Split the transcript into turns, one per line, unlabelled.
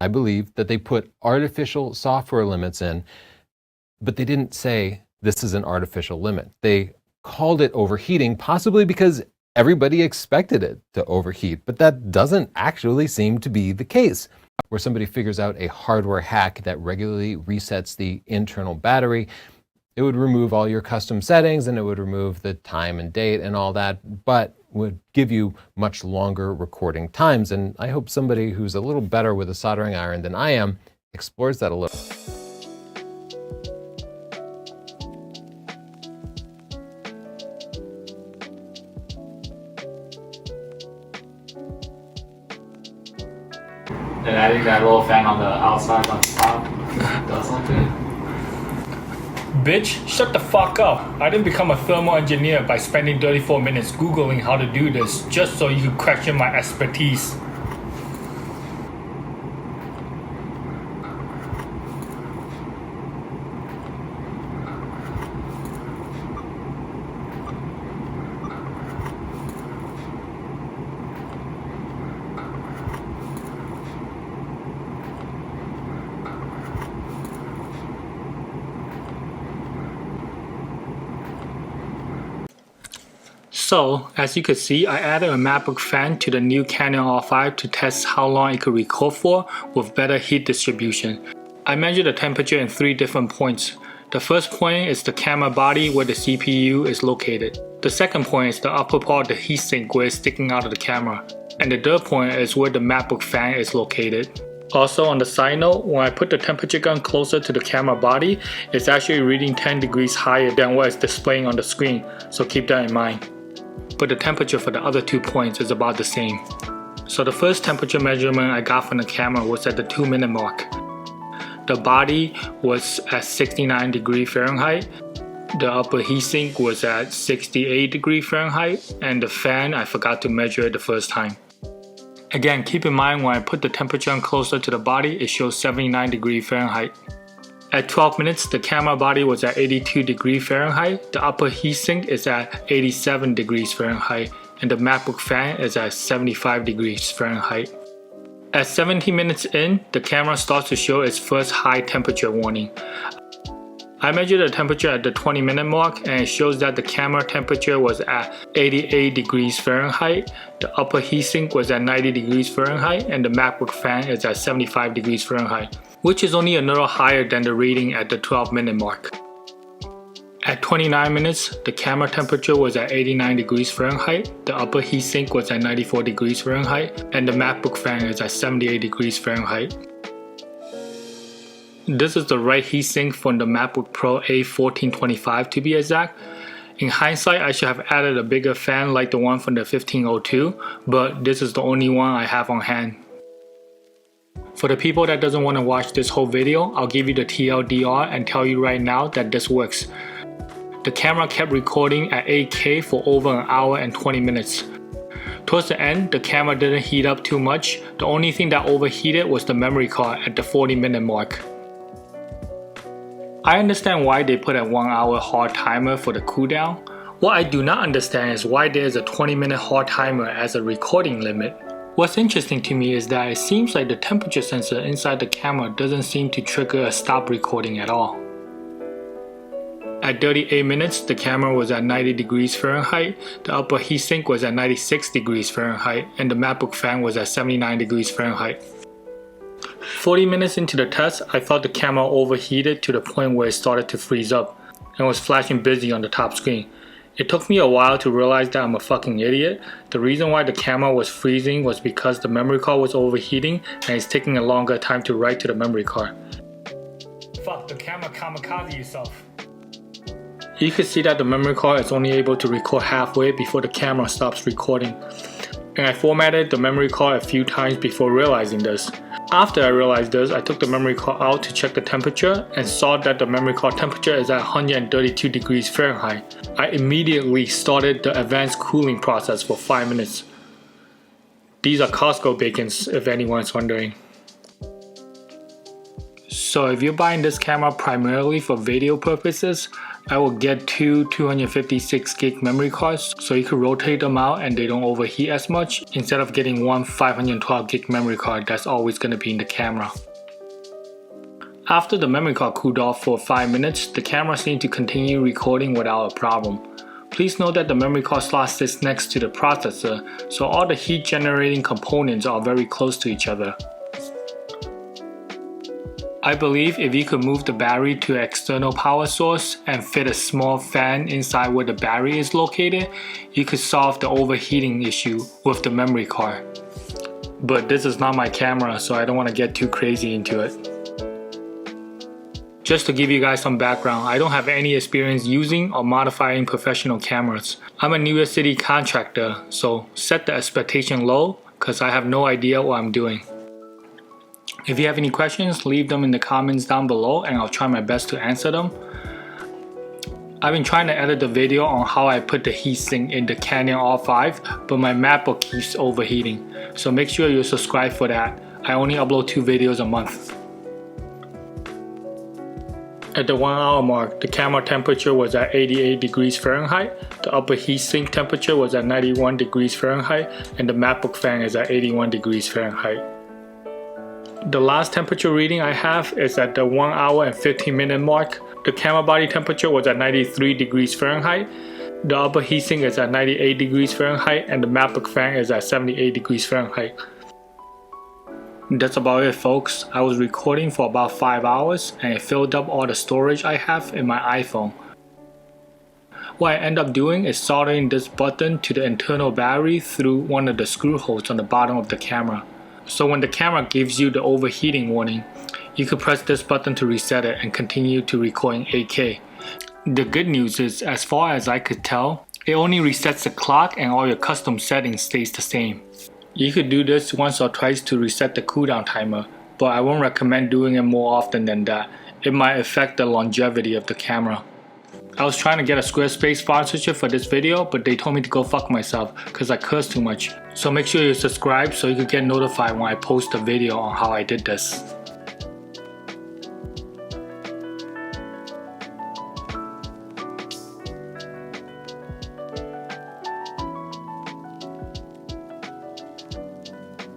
I believe that they put artificial software limits in, but they didn't say this is an artificial limit. They called it overheating, possibly because everybody expected it to overheat, but that doesn't actually seem to be the case. Where somebody figures out a hardware hack that regularly resets the internal battery, it would remove all your custom settings and it would remove the time and date and all that, but would give you much longer recording times. And I hope somebody who's a little better with a soldering iron than I am explores that a little.
And adding that little fan on the outside on top does something.
Bitch, shut the fuck up. I didn't become a thermal engineer by spending 34 minutes Googling how to do this just so you could question my expertise. So, as you can see, I added a MacBook fan to the new Canon R5 to test how long it could record for with better heat distribution. I measured the temperature in 3 different points. The first point is the camera body where the CPU is located. The second point is the upper part of the heatsink where it's sticking out of the camera. And the third point is where the MacBook fan is located. Also, on the side note, when I put the temperature gun closer to the camera body, it's actually reading 10 degrees higher than what it's displaying on the screen, so keep that in mind. But the temperature for the other 2 points is about the same. So the first temperature measurement I got from the camera was at the 2-minute mark. The body was at 69 degrees Fahrenheit, the upper heatsink was at 68 degrees Fahrenheit, and the fan I forgot to measure it the first time. Again, keep in mind when I put the temperature on closer to the body, it shows 79 degrees Fahrenheit. At 12 minutes, the camera body was at 82 degrees Fahrenheit, the upper heatsink is at 87 degrees Fahrenheit, and the MacBook fan is at 75 degrees Fahrenheit. At 17 minutes in, the camera starts to show its first high temperature warning. I measured the temperature at the 20-minute mark and it shows that the camera temperature was at 88 degrees Fahrenheit, the upper heatsink was at 90 degrees Fahrenheit, and the MacBook fan is at 75 degrees Fahrenheit, which is only a little higher than the reading at the 12-minute mark. At 29 minutes, the camera temperature was at 89 degrees Fahrenheit, the upper heatsink was at 94 degrees Fahrenheit, and the MacBook fan is at 78 degrees Fahrenheit. This is the right heatsink from the MacBook Pro A1425 to be exact. In hindsight, I should have added a bigger fan like the one from the 1502, but this is the only one I have on hand. For the people that doesn't want to watch this whole video, I'll give you the TLDR and tell you right now that this works. The camera kept recording at 8K for over an hour and 20 minutes. Towards the end, the camera didn't heat up too much. The only thing that overheated was the memory card at the 40-minute mark. I understand why they put a 1-hour hard timer for the cooldown. What I do not understand is why there is a 20-minute hard timer as a recording limit. What's interesting to me is that it seems like the temperature sensor inside the camera doesn't seem to trigger a stop recording at all. At 38 minutes, the camera was at 90 degrees Fahrenheit, the upper heatsink was at 96 degrees Fahrenheit, and the MacBook fan was at 79 degrees Fahrenheit. 40 minutes into the test, I thought the camera overheated to the point where it started to freeze up and was flashing busy on the top screen. It took me a while to realize that I'm a fucking idiot. The reason why the camera was freezing was because the memory card was overheating and it's taking a longer time to write to the memory card. Fuck, the camera kamikaze yourself. You can see that the memory card is only able to record halfway before the camera stops recording. And I formatted the memory card a few times before realizing this. After I realized this, I took the memory card out to check the temperature and saw that the memory card temperature is at 132 degrees Fahrenheit. I immediately started the advanced cooling process for 5 minutes. These are Costco bacons, if anyone's wondering. So if you're buying this camera primarily for video purposes, I will get two 256 gig memory cards so you can rotate them out and they don't overheat as much instead of getting one 512 gig memory card that's always going to be in the camera. After the memory card cooled off for 5 minutes, the camera seemed to continue recording without a problem. Please note that the memory card slot sits next to the processor, so all the heat generating components are very close to each other. I believe if you could move the battery to an external power source and fit a small fan inside where the battery is located, you could solve the overheating issue with the memory card. But this is not my camera, so I don't want to get too crazy into it. Just to give you guys some background, I don't have any experience using or modifying professional cameras. I'm a New York City contractor, so set the expectation low because I have no idea what I'm doing. If you have any questions, leave them in the comments down below and I'll try my best to answer them. I've been trying to edit the video on how I put the heatsink in the Canon R5, but my MacBook keeps overheating. So make sure you subscribe for that. I only upload 2 videos a month. At the 1 hour mark, the camera temperature was at 88 degrees Fahrenheit, the upper heatsink temperature was at 91 degrees Fahrenheit, and the MacBook fan is at 81 degrees Fahrenheit. The last temperature reading I have is at the 1 hour and 15 minute mark. The camera body temperature was at 93 degrees Fahrenheit, the upper heatsink is at 98 degrees Fahrenheit, and the MacBook fan is at 78 degrees Fahrenheit. That's about it, folks. I was recording for about 5 hours and it filled up all the storage I have in my iPhone. What I end up doing is soldering this button to the internal battery through one of the screw holes on the bottom of the camera. So when the camera gives you the overheating warning, you can press this button to reset it and continue to record in 8K. The good news is, as far as I could tell, it only resets the clock and all your custom settings stays the same. You could do this once or twice to reset the cooldown timer, but I won't recommend doing it more often than that. It might affect the longevity of the camera. I was trying to get a Squarespace sponsorship for this video, but they told me to go fuck myself because I curse too much. So make sure you subscribe so you can get notified when I post a video on how I did this.